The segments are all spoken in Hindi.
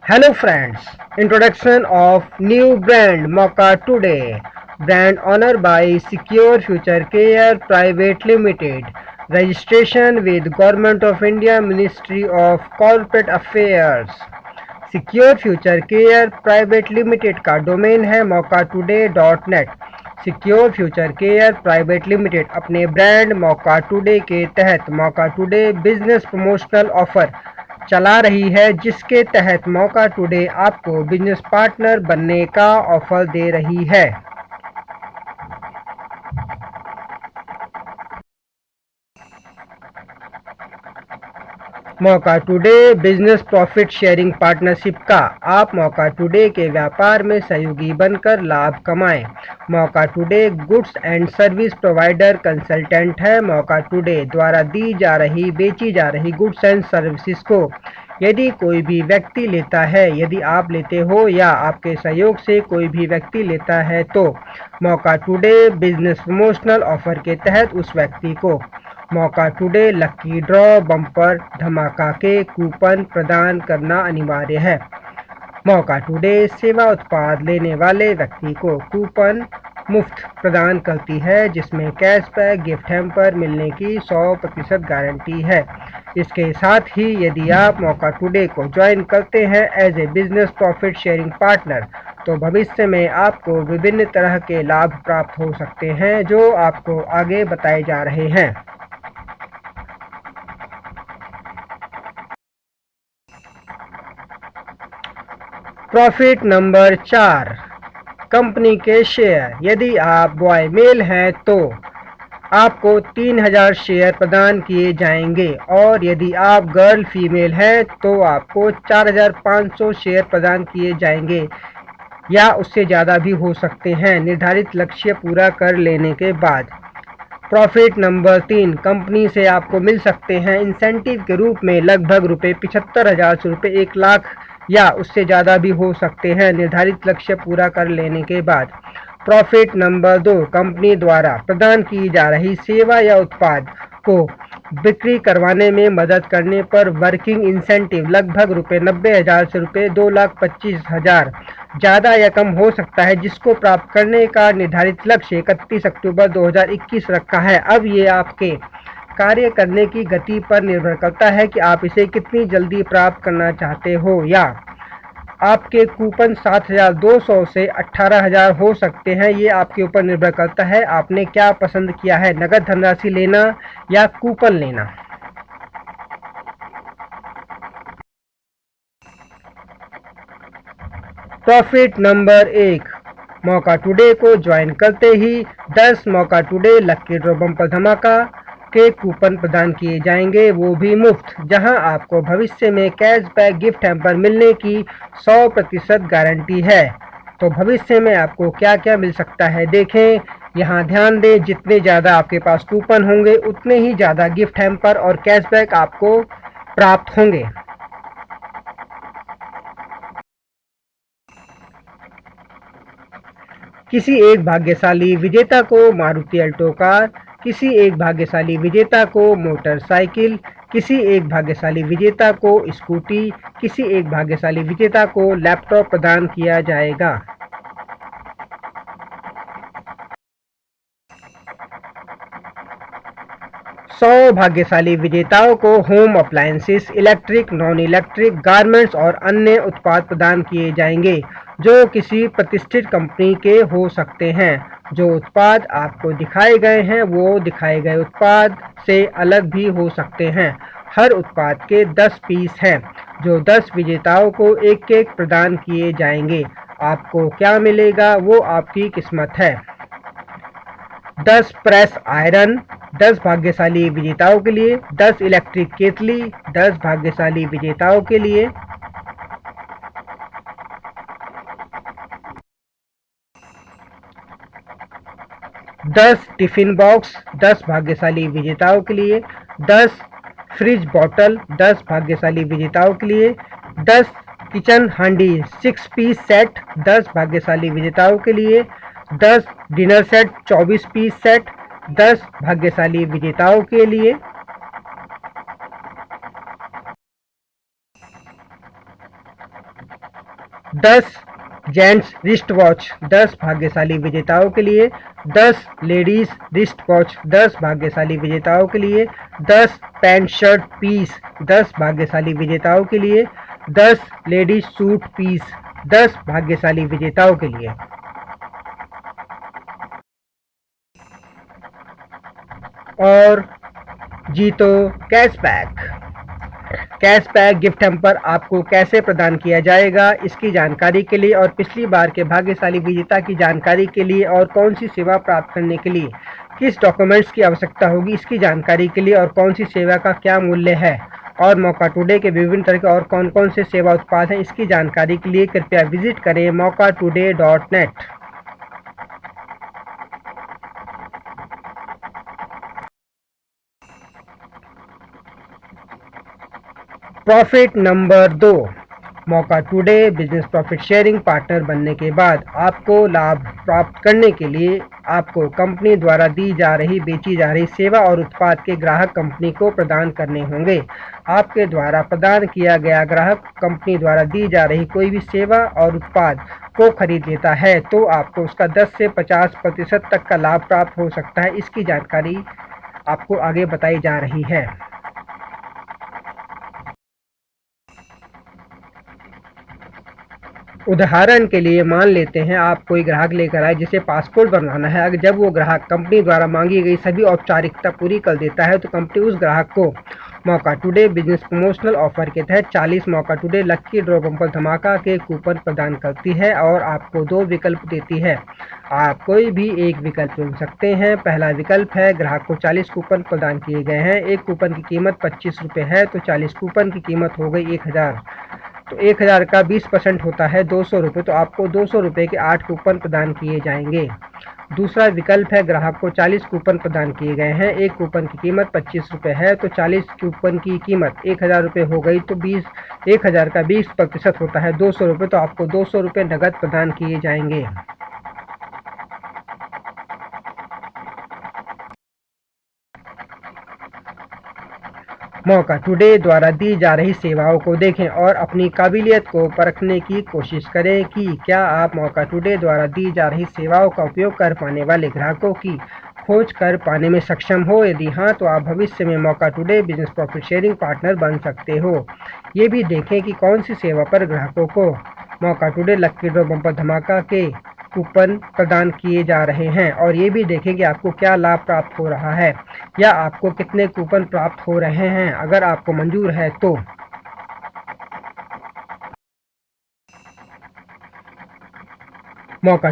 Hello friends, introduction of new brand Mocha today. Brand honored by Secure Future Care Private Limited. Registration with Government of India Ministry of Corporate Affairs. Secure future care private limited का डोमेन है mocha-today.net। Secure future care private limited अपने ब्रांड मौका टुडे के तहत मौका टुडे बिजनेस प्रमोशनल ऑफर चला रही है, जिसके तहत मौका टुडे आपको बिजनेस पार्टनर बनने का ऑफर दे रही है। मौका today business profit sharing partnership का आप मौका टुडे के व्यापार में सहयोगी बनकर लाभ कमाएं। मौका today goods and service provider consultant है। मौका टुडे द्वारा बेची जा रही गुड्स एंड सर्विसेज को यदि कोई भी व्यक्ति लेता है, यदि आप लेते हो या आपके सहयोग से कोई भी व्यक्ति लेता है, तो मौका टुडे बिजनेस प्रमोशनल ऑफर के तहत उस व्यक्ति को मौका टुडे लकी ड्रॉ बम्पर धमाका के कूपन प्रदान करना अनिवार्य है। मौका टुडे सेवा उत्पाद लेने वाले व्यक्ति को कूपन मुफ्त प्रदान करती है, जिसमें कैशबैक गिफ्ट हैम्पर मिलने की 100% गारंटी है। इसके साथ ही यदि आप मौका टुडे को ज्वाइन करते हैं as a business profit sharing partner, तो भविष्य में आपको विभिन्न तरह के लाभ प्राप्त हो सकते हैं, जो आपको आगे बताए जा रहे हैं। प्रॉफिट नंबर 4, कंपनी के शेयर। यदि आप बॉय मेल हैं तो आपको 3000 शेयर प्रदान किए जाएंगे, और यदि आप गर्ल फीमेल हैं तो आपको 4500 शेयर प्रदान किए जाएंगे, या उससे ज़्यादा भी हो सकते हैं निर्धारित लक्ष्य पूरा कर लेने के बाद। प्रॉफिट नंबर 3, कंपनी से आपको मिल सकते हैं इंसेंटिव के रूप में लगभग रुपये 75,000 से रुपये 1,00,000 या उससे ज़्यादा भी हो सकते हैं निर्धारित लक्ष्य पूरा कर लेने के बाद। प्रॉफिट नंबर 2, कंपनी द्वारा प्रदान की जा रही सेवा या उत्पाद को बिक्री करवाने में मदद करने पर वर्किंग इंसेंटिव लगभग रुपये 90,000 से रुपये 2,25,000 ज़्यादा या कम हो सकता है, जिसको प्राप्त करने का निर्धारित लक्ष्य 31 अक्टूबर 2021 रखा है। अब ये आपके कार्य करने की गति पर निर्भर करता है कि आप इसे कितनी जल्दी प्राप्त करना चाहते हो, या आपके कूपन 7,200 से 18,000 हो सकते हैं। ये आपके ऊपर निर्भर करता है आपने क्या पसंद किया है, नगद धनराशि लेना या कूपन लेना। प्रॉफिट नंबर 1, मौका टुडे को ज्वाइन करते ही 10 मौका टुडे लकी ड्रॉ बम्पर धमाका के कूपन प्रदान किए जाएंगे, वो भी मुफ्त, जहां आपको भविष्य में कैशबैक गिफ्ट हैम्पर मिलने की 100% गारंटी है। तो भविष्य में आपको क्या क्या मिल सकता है देखें। यहाँ ध्यान दें, जितने ज़्यादा आपके पास कूपन होंगे उतने ही ज़्यादा गिफ्ट हैम्पर और कैशबैक आपको प्राप्त होंगे। किसी एक भाग्यशाली विजेता को मारुति अल्टो कार, किसी एक भाग्यशाली विजेता को मोटरसाइकिल, किसी एक भाग्यशाली विजेता को स्कूटी, किसी एक भाग्यशाली विजेता को लैपटॉप प्रदान किया जाएगा। 100 भाग्यशाली विजेताओं को home appliances, electric, non electric, garments और अन्य उत्पाद प्रदान किए जाएंगे, जो किसी प्रतिष्ठित कंपनी के हो सकते हैं। जो उत्पाद आपको दिखाए गए हैं वो दिखाए गए उत्पाद से अलग भी हो सकते हैं। हर उत्पाद के 10 पीस हैं, जो 10 विजेताओं को एक एक प्रदान किए जाएंगे। आपको क्या मिलेगा वो आपकी किस्मत है। 10 प्रेस आयरन 10 भाग्यशाली विजेताओं के लिए, 10 इलेक्ट्रिक केतली 10 भाग्यशाली विजेताओं के लिए, 10 टिफिन बॉक्स 10 भाग्यशाली विजेताओं के लिए, 10 फ्रिज बॉटल 10 भाग्यशाली विजेताओं के लिए, 10 किचन हांडी 6 पीस सेट 10 भाग्यशाली विजेताओं के लिए, 10 डिनर सेट 24 पीस सेट 10 भाग्यशाली विजेताओं के लिए, 10 जेंट्स रिस्ट वॉच 10 भाग्यशाली विजेताओं के लिए, 10 लेडीज रिस्ट वॉच 10 भाग्यशाली विजेताओं के लिए, 10 पैंट शर्ट पीस 10 भाग्यशाली विजेताओं के लिए, 10 लेडीज सूट पीस 10 भाग्यशाली विजेताओं के लिए। और जीतो कैशबैक। कैशबैक गिफ्ट हैम्पर आपको कैसे प्रदान किया जाएगा, इसकी जानकारी के लिए और पिछली बार के भाग्यशाली विजेता की जानकारी के लिए और कौन सी सेवा प्राप्त करने के लिए किस डॉक्यूमेंट्स की आवश्यकता होगी, इसकी जानकारी के लिए और कौन सी सेवा का क्या मूल्य है और मौका टुडे के विभिन्न तरह के और कौन कौन से सेवा उत्पाद हैं, इसकी जानकारी के लिए कृपया विजिट करें mockatoday.net। प्रॉफिट नंबर 2, मौका today business profit sharing partner बनने के बाद आपको लाभ प्राप्त करने के लिए आपको कंपनी द्वारा दी जा रही बेची जा रही सेवा और उत्पाद के ग्राहक कंपनी को प्रदान करने होंगे। आपके द्वारा प्रदान किया गया ग्राहक कंपनी द्वारा दी जा रही कोई भी सेवा और उत्पाद को खरीद लेता है तो आपको उसका 10 से 50% तक का लाभ प्राप्त हो सकता है। इसकी जानकारी आपको आगे बताई जा रही है। उदाहरण के लिए मान लेते हैं आप कोई ग्राहक लेकर आए जिसे पासपोर्ट बनवाना है। अगर जब वो ग्राहक कंपनी द्वारा मांगी गई सभी औपचारिकता पूरी कर देता है तो कंपनी उस ग्राहक को मौका टुडे बिजनेस प्रमोशनल ऑफर के तहत 40 मौका टुडे लक्की ड्रॉ बम्पर धमाका के कूपन प्रदान करती है और आपको 2 विकल्प देती है। आप कोई भी एक विकल्प चुन सकते हैं। पहला विकल्प है ग्राहक को 40 कूपन प्रदान किए गए हैं। एक कूपन की कीमत 25 रुपये है तो 40 कूपन की कीमत हो गई 1000। तो 1000 का 20% होता है 200 रुपये, तो आपको 200 रुपये के 8 कूपन प्रदान किए जाएंगे। दूसरा विकल्प है ग्राहक को 40 कूपन प्रदान किए गए हैं। एक कूपन की कीमत 25 रुपये है तो 40 कूपन की कीमत 1000 रुपये हो गई तो 1000 का 20% होता है 200 रुपये, तो आपको 200 रुपये नकद प्रदान किए जाएंगे। मौका टुडे द्वारा दी जा रही सेवाओं को देखें और अपनी काबिलियत को परखने की कोशिश करें कि क्या आप मौका टुडे द्वारा दी जा रही सेवाओं का उपयोग कर पाने वाले ग्राहकों की खोज कर पाने में सक्षम हो। यदि हाँ तो आप भविष्य में मौका today business profit sharing partner बन सकते हो। ये भी देखें कि कौन सी सेवा पर ग्राहकों को मौका टुडे लक्की ड्रॉ बम्पर धमाका के कूपन प्रदान किए जा रहे हैं और ये भी देखें कि आपको क्या लाभ प्राप्त हो रहा है या आपको कितने कूपन प्राप्त हो रहे हैं। अगर आपको मंजूर है तो मौका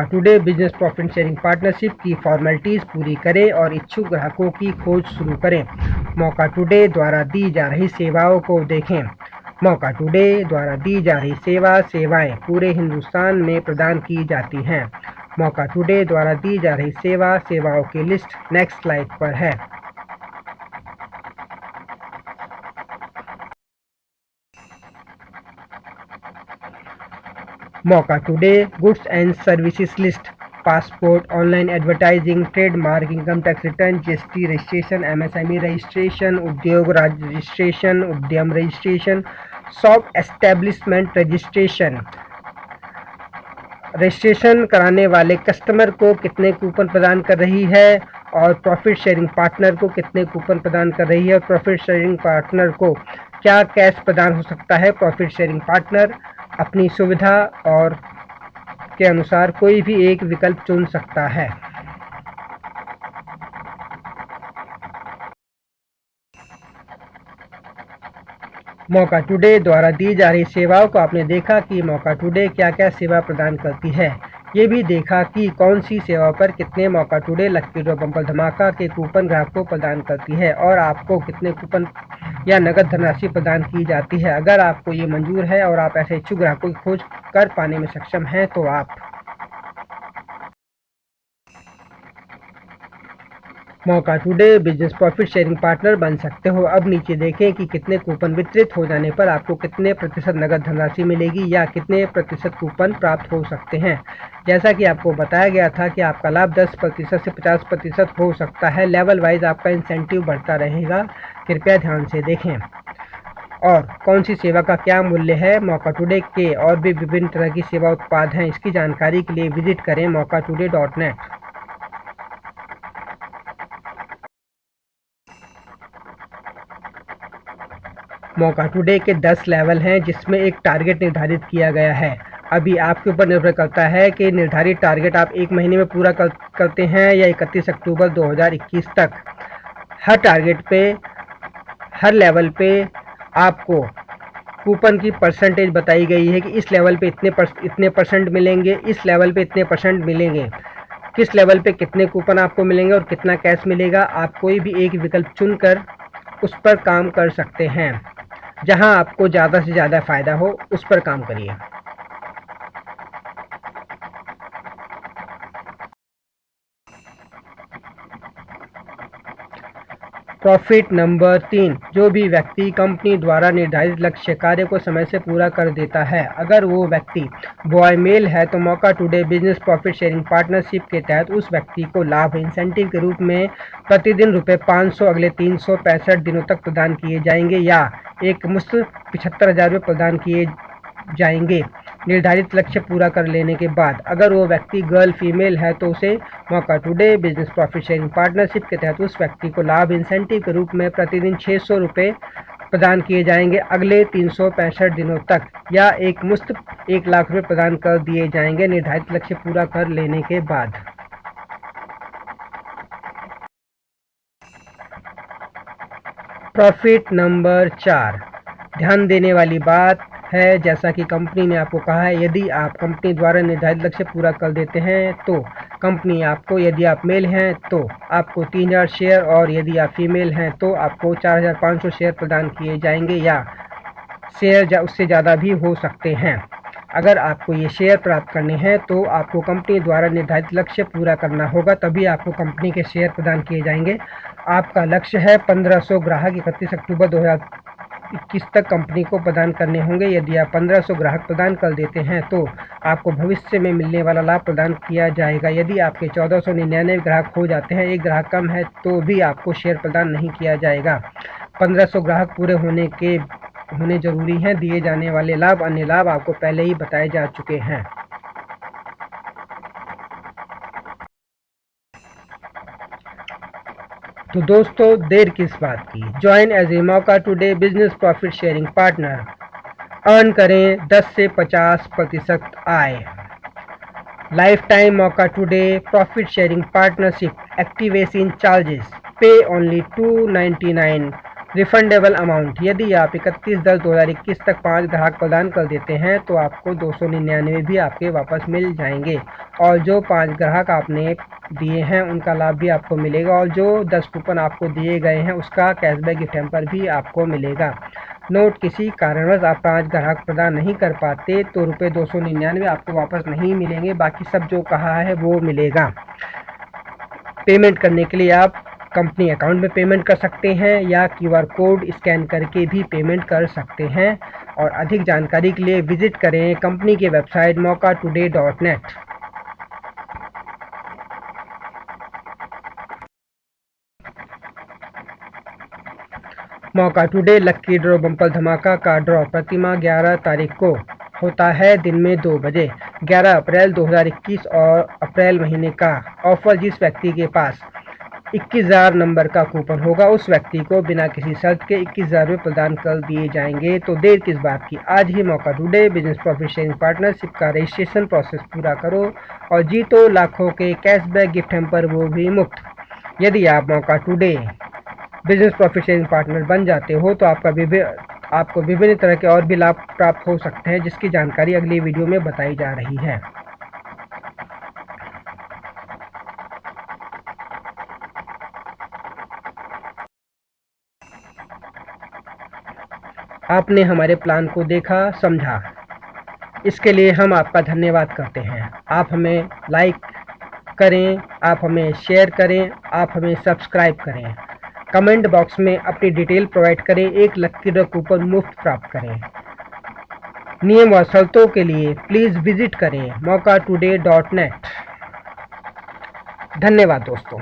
today business profit sharing partnership की फॉर्मेलिटीज़ पूरी करें और इच्छुक ग्राहकों की खोज शुरू करें। मौका टुडे द्वारा दी जा रही सेवाओं को देखें। मौका टुडे द्वारा दी जा रही सेवाएं पूरे हिंदुस्तान में प्रदान की जाती हैं। मौका टुडे द्वारा दी जा रही सेवाओं की लिस्ट नेक्स्ट स्लाइड पर है। मौका today goods and services list: passport, online advertising, trademark, income tax return, GST registration, MSME registration, उद्योग राज्य रजिस्ट्रेशन, उद्यम रजिस्ट्रेशन, शॉप एस्टेब्लिशमेंट रजिस्ट्रेशन कराने वाले कस्टमर को कितने कूपन प्रदान कर रही है और प्रॉफिट शेयरिंग पार्टनर को कितने कूपन प्रदान कर रही है और प्रॉफिट शेयरिंग पार्टनर को क्या कैश प्रदान हो सकता है। प्रॉफिट शेयरिंग पार्टनर अपनी सुविधा और के अनुसार कोई भी एक विकल्प चुन सकता है। मौका टुडे द्वारा दी जा रही सेवाओं को आपने देखा कि मौका टुडे क्या क्या सेवा प्रदान करती है। ये भी देखा कि कौन सी सेवा पर कितने मौका टुडे लक्की ड्रॉ बम्पर धमाका के कूपन ग्राहक को प्रदान करती है और आपको कितने कूपन या नगद धनराशि प्रदान की जाती है। अगर आपको ये मंजूर है और आप ऐसे इच्छुक ग्राहकों की खोज कर पाने में सक्षम हैं तो आप मौका today business profit sharing partner बन सकते हो। अब नीचे देखें कि कितने कूपन वितरित हो जाने पर आपको कितने प्रतिशत नगद धनराशि मिलेगी या कितने प्रतिशत कूपन प्राप्त हो सकते हैं। जैसा कि आपको बताया गया था कि आपका लाभ 10% से 50% हो सकता है। लेवल वाइज आपका इंसेंटिव बढ़ता रहेगा, कृपया ध्यान से देखें। और कौन सी सेवा का क्या मूल्य है। मौका टुडे के और भी विभिन्न तरह की सेवा उत्पाद हैं। इसकी जानकारी के लिए विजिट करें mockatoday.net। मौका टुडे के 10 लेवल हैं, जिसमें एक टारगेट निर्धारित किया गया है। अभी आपके ऊपर निर्भर करता है कि निर्धारित टारगेट आप 1 महीने में पूरा करते हैं या 31 अक्टूबर 2021 तक। हर टारगेट पे, हर लेवल पे आपको कूपन की परसेंटेज बताई गई है कि इस लेवल पे इतने परसेंट मिलेंगे, इस लेवल पे इतने परसेंट मिलेंगे, किस लेवल पे कितने कूपन आपको मिलेंगे और कितना कैश मिलेगा। आप कोई भी एक विकल्प चुनकर उस पर काम कर सकते हैं। जहां आपको ज़्यादा से ज़्यादा फ़ायदा हो उस पर काम करिए। प्रॉफिट नंबर 3, जो भी व्यक्ति कंपनी द्वारा निर्धारित लक्ष्य कार्य को समय से पूरा कर देता है, अगर वो व्यक्ति बॉय मेल है तो मौका today business profit sharing partnership के तहत उस व्यक्ति को लाभ इंसेंटिव के रूप में प्रतिदिन ₹500 अगले 365 दिनों तक प्रदान किए जाएंगे या एक मुश्त 75,000 रुपये प्रदान किए जाएंगे निर्धारित लक्ष्य पूरा कर लेने के बाद। अगर वो व्यक्ति गर्ल फीमेल है तो उसे मौका today business profit sharing partnership के तहत उस व्यक्ति को लाभ इंसेंटिव के रूप में प्रतिदिन 600 रुपये प्रदान किए जाएंगे अगले 365 दिनों तक या एक मुश्त 1 लाख रुपये प्रदान कर दिए जाएंगे निर्धारित लक्ष्य पूरा कर लेने के बाद। प्रॉफिट नंबर 4, ध्यान देने वाली बात है, जैसा कि कंपनी ने आपको कहा है, यदि आप कंपनी द्वारा निर्धारित लक्ष्य पूरा कर देते हैं तो कंपनी आपको, यदि आप मेल हैं तो आपको 3000 शेयर और यदि आप फीमेल हैं तो आपको 4500 शेयर प्रदान किए जाएंगे या शेयर उससे ज़्यादा भी हो सकते हैं। अगर आपको ये शेयर प्राप्त करने हैं तो आपको कंपनी द्वारा निर्धारित लक्ष्य पूरा करना होगा, तभी आपको कंपनी के शेयर प्रदान किए जाएंगे। आपका लक्ष्य है 1500 ग्राहक 31 अक्टूबर 2021 तक कंपनी को प्रदान करने होंगे। यदि आप 1500 ग्राहक प्रदान कर देते हैं तो आपको भविष्य में मिलने वाला लाभ प्रदान किया जाएगा। यदि आपके 1499 ग्राहक हो जाते हैं, एक ग्राहक कम है, तो भी आपको शेयर प्रदान नहीं किया जाएगा। 1500 ग्राहक पूरे होने जरूरी हैं। दिए जाने वाले लाभ, अन्य लाभ आपको पहले ही बताए जा चुके हैं। तो दोस्तों, देर किस बात की, ज्वाइन एज ए मौका today business profit sharing partner. Earn करें 10 से 50% आय। लाइफ टाइम मौका today profit sharing partnership activation charges पे ओनली $299 रिफंडेबल अमाउंट। यदि आप 31/10/2021 तक 5 ग्राहक प्रदान कर देते हैं तो आपको 299 भी आपके वापस मिल जाएंगे और जो 5 ग्राहक आपने दिए हैं उनका लाभ भी आपको मिलेगा और जो 10 कूपन आपको दिए गए हैं उसका कैशबैक गिफ्ट हैम्पर भी आपको मिलेगा। नोट, किसी कारणवश आप 5 ग्राहक प्रदान नहीं कर पाते तो ₹299 आपको वापस नहीं मिलेंगे, बाकी सब जो कहा है वो मिलेगा। पेमेंट करने के लिए आप कंपनी अकाउंट में पेमेंट कर सकते हैं या QR कोड स्कैन करके भी पेमेंट कर सकते हैं। और अधिक जानकारी के लिए विजिट करें कंपनी की वेबसाइट mockatoday.net। मौका टुडे लक्की ड्रॉ बम्पर धमाका का ड्रॉ प्रतिमाह 11 तारीख को होता है दिन में 2 बजे। 11 अप्रैल 2021 और अप्रैल महीने का ऑफर, जिस व्यक्ति के पास 21,000 नंबर का कूपन होगा उस व्यक्ति को बिना किसी शर्त के 21,000 रुपये प्रदान कर दिए जाएंगे। तो देर किस बात की, आज ही मौका today business profit sharing partnership का रजिस्ट्रेशन प्रोसेस पूरा करो और जीतो लाखों के कैशबैक गिफ्ट हैम्पर, वो भी मुफ्त। यदि आप मौका today business profit sharing partner बन जाते हो तो आपको विभिन्न तरह के और भी लाभ प्राप्त हो सकते हैं, जिसकी जानकारी अगली वीडियो में बताई जा रही है। आपने हमारे प्लान को देखा, समझा, इसके लिए हम आपका धन्यवाद करते हैं। आप हमें लाइक करें, आप हमें शेयर करें, आप हमें सब्सक्राइब करें, कमेंट बॉक्स में अपनी डिटेल प्रोवाइड करें, एक लक्की ड्रॉ कूपन मुफ्त प्राप्त करें। नियम और शर्तों के लिए प्लीज़ विजिट करें mockatoday.net। धन्यवाद दोस्तों।